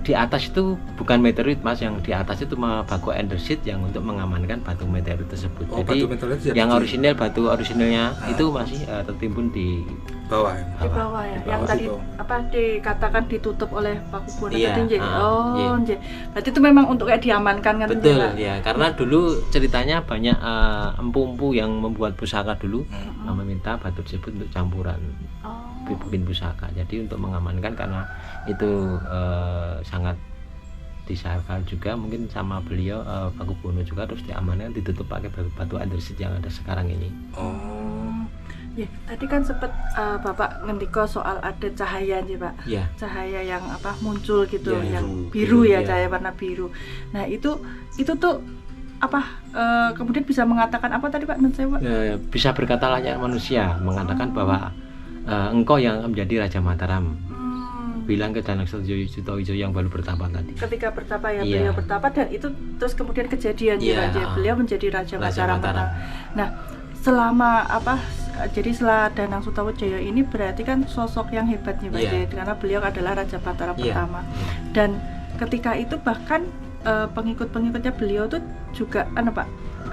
[SPEAKER 3] di atas itu bukan meteorit, Mas, yang di atas itu batu andesit yang untuk mengamankan batu meteorit tersebut.
[SPEAKER 2] Oh,
[SPEAKER 3] jadi
[SPEAKER 2] batu meteorit
[SPEAKER 3] yang batu orisinilnya itu masih tertimbun di
[SPEAKER 2] bawah ya?
[SPEAKER 4] Di bawah ya,
[SPEAKER 2] Di
[SPEAKER 4] yang
[SPEAKER 2] bawah
[SPEAKER 4] tadi
[SPEAKER 2] situ.
[SPEAKER 4] apa dikatakan ditutup oleh Paku Buwono
[SPEAKER 3] Iya,
[SPEAKER 4] tadi nggih.
[SPEAKER 3] iya.
[SPEAKER 4] Nggih. Berarti itu memang untuk kayak diamankan kan nggih,
[SPEAKER 3] Betul
[SPEAKER 4] Pak?
[SPEAKER 3] ya, karena dulu ceritanya banyak empu-empu yang membuat pusaka dulu meminta batu tersebut untuk campuran
[SPEAKER 4] Oh.
[SPEAKER 3] bikin pusaka. Jadi untuk mengamankan, karena itu sangat disayangkan juga mungkin sama beliau Paku Buwono juga, terus diamankan ditutup pakai batu andesit yang ada sekarang ini.
[SPEAKER 2] Oh.
[SPEAKER 4] Ya, tadi kan sempat Bapak ngendiko soal ada cahaya nih, Pak.
[SPEAKER 3] Ya.
[SPEAKER 4] Cahaya yang muncul gitu,
[SPEAKER 3] Ya,
[SPEAKER 4] yang
[SPEAKER 3] biru,
[SPEAKER 4] biru ya,
[SPEAKER 3] ya.
[SPEAKER 4] cahaya warna biru. Nah, itu tuh kemudian bisa mengatakan apa tadi, Pak Nun Sewu?
[SPEAKER 3] Bisa berkata layak manusia, mengatakan bahwa engkau yang menjadi Raja Mataram. Bilang ke Danang Sutawijaya yang baru bertapa tadi.
[SPEAKER 4] Ketika bertapa ya,
[SPEAKER 3] Iya.
[SPEAKER 4] beliau bertapa, dan itu terus kemudian kejadian
[SPEAKER 3] Iya.
[SPEAKER 4] ya, beliau menjadi Raja
[SPEAKER 3] Mataram.
[SPEAKER 4] Mataram. Nah, jadi setelah Danang Sutawijaya ini berarti kan sosok yang hebat nih, Pak,
[SPEAKER 3] Iya.
[SPEAKER 4] karena beliau adalah Raja Mataram
[SPEAKER 3] Iya.
[SPEAKER 4] pertama. Dan ketika itu bahkan pengikut-pengikutnya beliau tuh juga Pak,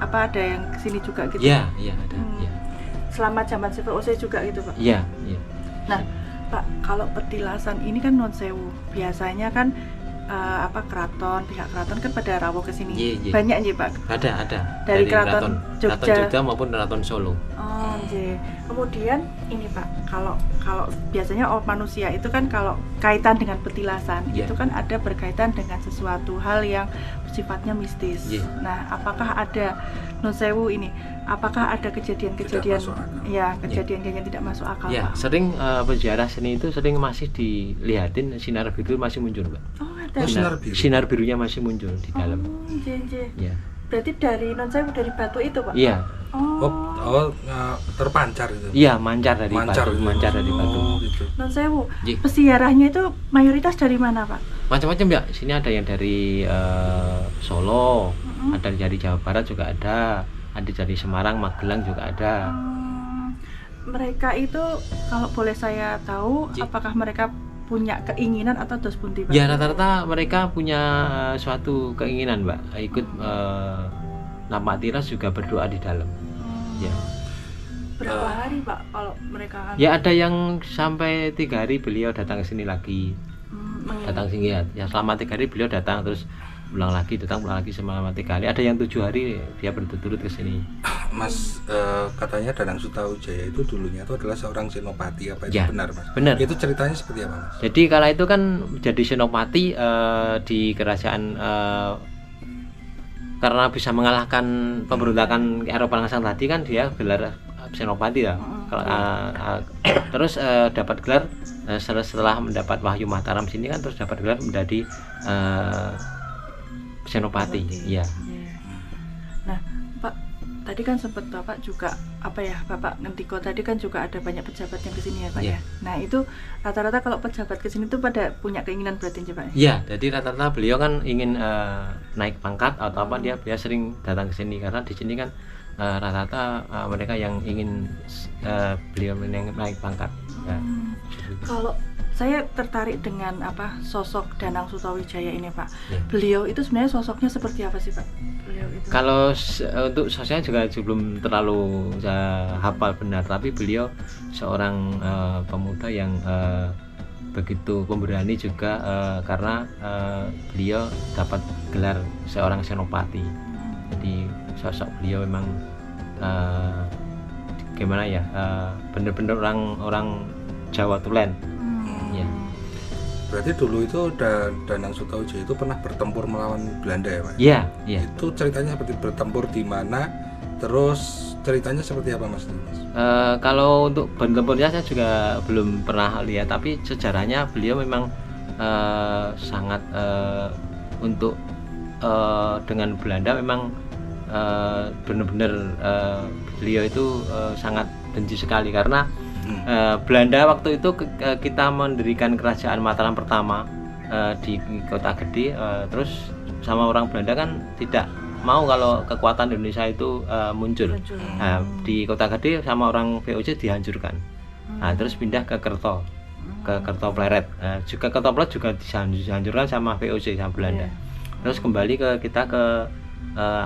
[SPEAKER 4] ada yang kesini juga gitu?
[SPEAKER 3] Iya, ada. Iya.
[SPEAKER 4] Selama zaman CVOC juga gitu, Pak?
[SPEAKER 3] Iya.
[SPEAKER 4] Nah, Pak, kalau petilasan ini kan Nun Sewu, biasanya kan pihak keraton kan pada rawuh ke sini.
[SPEAKER 3] Iya.
[SPEAKER 4] Banyak nih, Pak.
[SPEAKER 3] Ada.
[SPEAKER 4] Dari keraton Jogja.
[SPEAKER 3] maupun keraton Solo.
[SPEAKER 4] Oh, nggih. Kemudian ini, Pak, kalau biasanya manusia itu kan kalau kaitan dengan petilasan
[SPEAKER 3] Iya.
[SPEAKER 4] itu kan ada berkaitan dengan sesuatu hal yang sifatnya mistis.
[SPEAKER 3] Iya.
[SPEAKER 4] Nah, apakah ada Nun Sewu ini? Apakah ada kejadian-kejadian
[SPEAKER 2] Tidak masuk akal.
[SPEAKER 4] kejadian yang tidak masuk akal,
[SPEAKER 3] Ya,
[SPEAKER 4] Pak?
[SPEAKER 3] sering peziarah seni itu sering masih dilihatin sinar biru masih muncul, Pak.
[SPEAKER 4] Oh, ada.
[SPEAKER 2] Oh, sinar biru.
[SPEAKER 3] Sinar birunya masih muncul di dalam.
[SPEAKER 4] Oh, nggih.
[SPEAKER 3] Ya.
[SPEAKER 4] Berarti dari Nun Sewu dari batu itu, Pak?
[SPEAKER 3] Iya.
[SPEAKER 2] Terpancar itu.
[SPEAKER 3] Iya, mancar dari batu.
[SPEAKER 2] Oh, gitu.
[SPEAKER 4] Nun Sewu,
[SPEAKER 3] Iya.
[SPEAKER 4] peziarahnya itu mayoritas dari mana, Pak?
[SPEAKER 3] Macam-macam ya. Sini ada yang dari Solo, ada dari Jawa Barat juga ada dari Semarang, Magelang juga ada.
[SPEAKER 4] Mereka itu kalau boleh saya tahu,
[SPEAKER 3] Iya.
[SPEAKER 4] apakah mereka punya keinginan atau dos pundi, Pak?
[SPEAKER 3] Ya, rata-rata mereka punya suatu keinginan, Mbak. Ikut napak tilas juga berdoa di dalam. Ya.
[SPEAKER 4] Berapa hari, Pak, kalau mereka kan
[SPEAKER 3] Ya, ada yang sampai 3 hari beliau datang ke sini lagi. Datang sini ya selama 3 hari beliau datang, terus pulang lagi selama 3 hari. Ada yang 7 hari dia berturut-turut ke sini.
[SPEAKER 2] Mas, katanya Danang Sutawijaya itu dulunya itu adalah seorang senopati, apa itu
[SPEAKER 3] Ya,
[SPEAKER 2] benar, Mas?
[SPEAKER 3] benar.
[SPEAKER 2] Itu ceritanya seperti apa, Mas?
[SPEAKER 3] Jadi kala itu kan jadi senopati di kerajaan, karena bisa mengalahkan pemberontakan Eropa Langsang tadi kan dia gelar senopati ya. Terus dapat gelar setelah mendapat Wahyu Mataram sini kan, terus dapat gelar menjadi senopati. Iya.
[SPEAKER 4] Nah, Pak, tadi kan sempat Bapak juga Bapak ngendiko tadi kan juga ada banyak pejabat yang kesini ya, Pak,
[SPEAKER 3] Iya.
[SPEAKER 4] ya. Nah, itu rata-rata kalau pejabat kesini tuh pada punya keinginan berarti, Pak.
[SPEAKER 3] Iya, jadi rata-rata beliau kan ingin naik pangkat atau apa, dia sering datang ke sini karena di sini kan rata-rata mereka yang ingin beliau naik pangkat. Ya.
[SPEAKER 4] Kalau Saya tertarik dengan sosok Danang Sutawijaya ini, Pak.
[SPEAKER 3] Ya.
[SPEAKER 4] Beliau itu sebenarnya sosoknya seperti apa sih, Pak? Beliau itu.
[SPEAKER 3] Kalau untuk sosoknya juga belum terlalu saya hafal benar, tapi beliau seorang pemuda yang begitu pemberani juga, karena beliau dapat gelar seorang senopati. Jadi sosok beliau memang gimana ya, benar-benar orang Jawa Tulen. Ya.
[SPEAKER 2] Berarti dulu itu Danang Sutawijaya itu pernah bertempur melawan Belanda ya, Mas?
[SPEAKER 3] Iya, iya.
[SPEAKER 2] Itu ceritanya seperti bertempur di mana? Terus ceritanya seperti apa, Mas?
[SPEAKER 3] Kalau untuk bertempurnya saya juga belum pernah lihat, tapi sejarahnya beliau memang sangat untuk dengan Belanda memang benar-benar beliau itu sangat benci sekali karena Belanda waktu itu kita mendirikan kerajaan Mataram pertama di Kota Gede, terus sama orang Belanda kan tidak mau kalau kekuatan Indonesia itu muncul. Nah, di Kota Gede sama orang VOC dihancurkan. Nah, terus pindah ke Kerto Pleret. Juga Kerto Pleret juga dihancurkan sama VOC sama Belanda. Terus kembali kita ke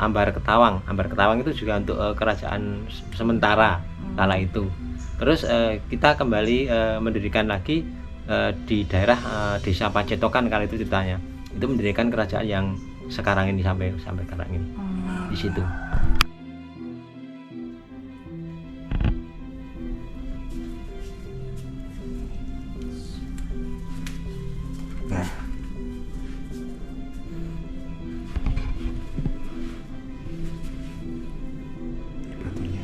[SPEAKER 3] Ambar Ketawang. Ambar Ketawang itu juga untuk kerajaan sementara kala itu. Terus kita kembali mendirikan lagi di daerah desa Pacetokan kala itu ceritanya. Itu mendirikan kerajaan yang sekarang ini sampai sekarang ini di situ.
[SPEAKER 2] Nah, batunya.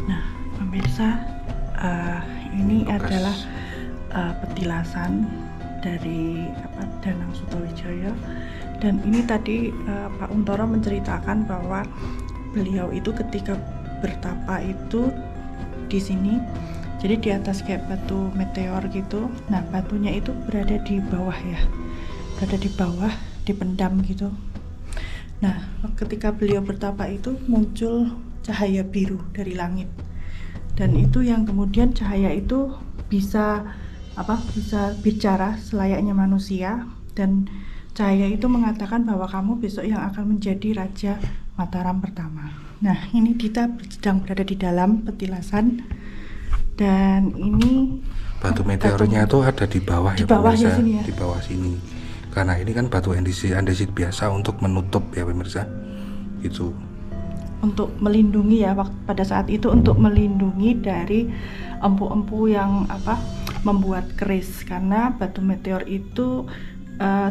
[SPEAKER 4] Nah, pemirsa, ini adalah petilasan dari Danang Sutawijaya, dan ini tadi Pak Untoro menceritakan bahwa beliau itu ketika bertapa itu di sini, jadi di atas kayak batu meteor gitu. Nah, batunya itu berada di bawah ya, berada di bawah, dipendam gitu. Nah, ketika beliau bertapa itu muncul cahaya biru dari langit, dan itu yang kemudian cahaya itu bisa bicara selayaknya manusia, dan cahaya itu mengatakan bahwa kamu besok yang akan menjadi Raja Mataram pertama. Nah, ini kita sedang berada di dalam petilasan, dan ini
[SPEAKER 2] Batu meteornya itu ada di bawah
[SPEAKER 4] di
[SPEAKER 2] ya,
[SPEAKER 4] bawah
[SPEAKER 2] pemirsa.
[SPEAKER 4] ya sini ya.
[SPEAKER 2] Di bawah sini. Karena ini kan batu andesit biasa untuk menutup ya, pemirsa. Gitu.
[SPEAKER 4] Untuk melindungi ya, pada saat itu untuk melindungi dari empu-empu yang membuat keris, karena batu meteor itu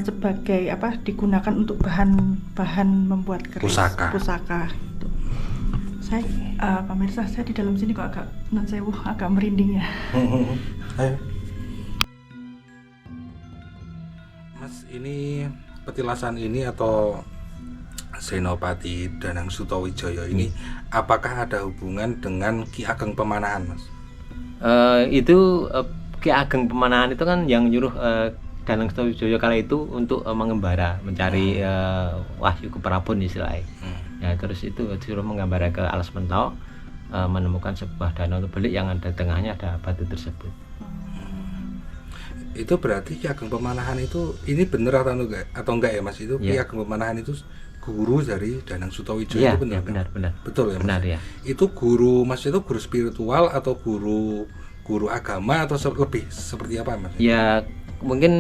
[SPEAKER 4] sebagai digunakan untuk bahan membuat keris, pusaka gitu. Saya pemirsa, saya di dalam sini kok agak merinding ya.
[SPEAKER 2] Ayo. Mas, ini petilasan ini atau Senopati Danang Sutawijaya ini apakah ada hubungan dengan Ki Ageng Pemanahan, Mas?
[SPEAKER 3] Itu Ki Ageng Pemanahan itu kan yang nyuruh Danang Sutawijaya kala itu untuk mengembara, mencari wahyu ke Prabon istilahnya. Ya, terus itu disuruh mengembara ke Alas Mentau, menemukan sebuah danau belik yang ada tengahnya ada batu tersebut.
[SPEAKER 2] Itu berarti Ki Ageng Pemanahan itu ini benar atau enggak ya, Mas? Itu Ki Ageng Pemanahan itu guru dari Danang Sutawijaya, itu benar?
[SPEAKER 3] Ya, benar.
[SPEAKER 2] Betul ya, Mas?
[SPEAKER 3] Benar ya.
[SPEAKER 2] Itu guru, Mas, itu guru spiritual atau guru agama atau lebih seperti apa, Mas?
[SPEAKER 3] Ya, mungkin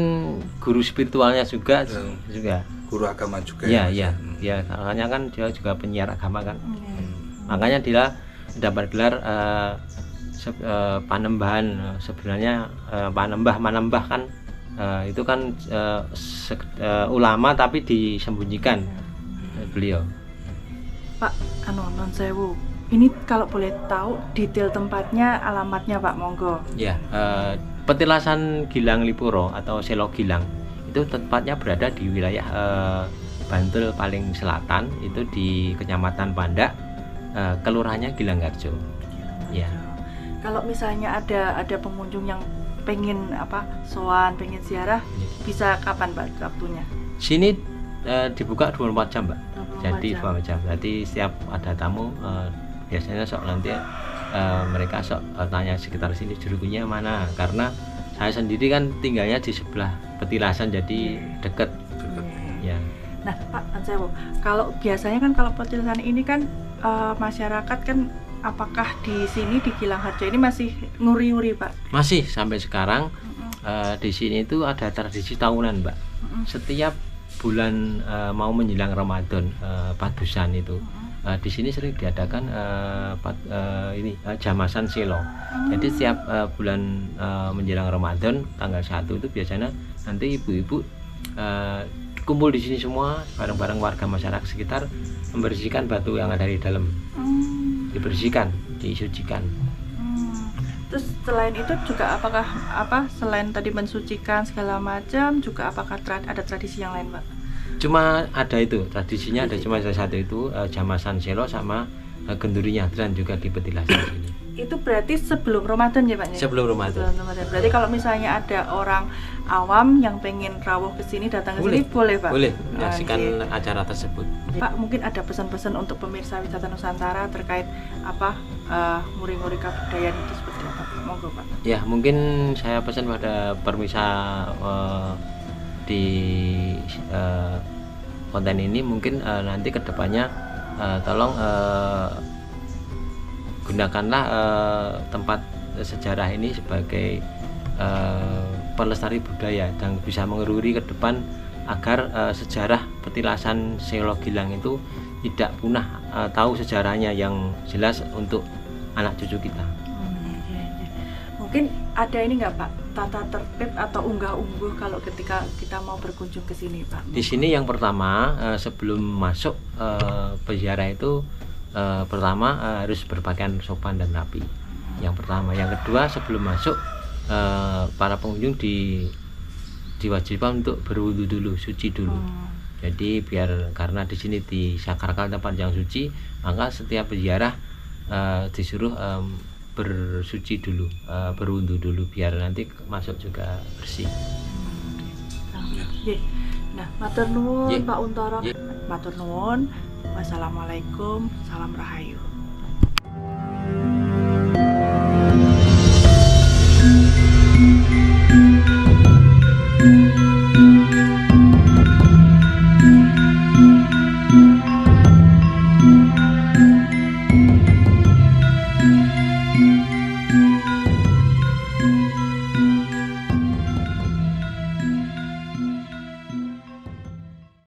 [SPEAKER 3] guru spiritualnya juga.
[SPEAKER 2] Guru agama juga
[SPEAKER 3] ya.
[SPEAKER 2] Ya,
[SPEAKER 3] Ya, makanya kan dia juga penyiar agama kan. Makanya dia dapat gelar Panembahan. Sebenarnya Manembah kan itu kan ulama tapi disembunyikan beliau.
[SPEAKER 4] Pak, non sewu. Ini kalau boleh tahu detail tempatnya, alamatnya, Pak, monggo.
[SPEAKER 3] Ya, petilasan Gilang Lipuro atau Selo Gilang itu tempatnya berada di wilayah Bantul paling selatan itu di Kecamatan Pandak, kelurahannya Gilanggarjo. Ya.
[SPEAKER 4] Kalau misalnya ada pengunjung yang pengen sowan, pengen ziarah, bisa kapan Pak waktunya?
[SPEAKER 3] Sini dibuka 24 jam, Mbak.
[SPEAKER 4] 24
[SPEAKER 3] Jadi
[SPEAKER 4] jam.
[SPEAKER 3] 24 jam. Jadi setiap ada tamu biasanya nanti mereka tanya sekitar sini jurukunya mana, karena saya sendiri kan tinggalnya di sebelah Petilasan, jadi deket. Ya.
[SPEAKER 4] Nah Pak Ansewo, kalau biasanya kan kalau Petilasan ini kan masyarakat kan, apakah di sini di Gilangharjo ini masih nguri-nguri Pak?
[SPEAKER 3] Masih sampai sekarang di sini itu ada tradisi tahunan, Mbak. Setiap bulan mau menjelang Ramadan, Padusan itu di sini sering diadakan jamasan selo. Jadi setiap bulan menjelang Ramadan tanggal 1 itu biasanya nanti ibu-ibu kumpul di sini semua bareng-bareng warga masyarakat sekitar, membersihkan batu yang ada di dalam, dibersihkan, disucikan.
[SPEAKER 4] Terus selain itu juga apakah selain tadi mensucikan segala macam, juga apakah ada tradisi yang lain Pak?
[SPEAKER 3] Cuma ada itu tradisinya, ada cuma salah satu itu jamasan selo sama genduri nyadran juga di Petilasan ini.
[SPEAKER 4] Itu berarti sebelum Ramadan ya Pak?
[SPEAKER 3] Sebelum Ramadan.
[SPEAKER 4] Berarti kalau misalnya ada orang awam yang pengen rawuh ke sini, datang ke sini boleh Pak?
[SPEAKER 3] Boleh menyaksikan acara tersebut.
[SPEAKER 4] Pak, mungkin ada pesan-pesan untuk pemirsa wisata Nusantara terkait nguri-nguri kebudayaan itu seperti apa? Monggo Pak.
[SPEAKER 3] Ya, mungkin saya pesan pada pemirsa di konten ini, mungkin nanti kedepannya tolong gunakanlah tempat sejarah ini sebagai pelestari budaya dan bisa mengeruri ke depan agar sejarah Petilasan Selo Gilang itu tidak punah, tahu sejarahnya yang jelas untuk anak cucu kita.
[SPEAKER 4] Mungkin ada ini nggak Pak, tata tertib atau unggah-ungguh kalau ketika kita mau berkunjung ke sini Pak?
[SPEAKER 3] Di sini yang pertama sebelum masuk peziarah itu pertama harus berpakaian sopan dan rapi. Yang pertama, yang kedua sebelum masuk para pengunjung diwajibkan untuk berwudu dulu, suci dulu. Jadi karena di sini disakralkan tempat yang suci, maka setiap peziarah disuruh bersuci dulu, berwudu dulu biar nanti masuk juga bersih.
[SPEAKER 4] Nah, matur nuwun Pak Untoro.
[SPEAKER 3] Ye.
[SPEAKER 4] Matur nuwun. Wassalamualaikum, salam rahayu.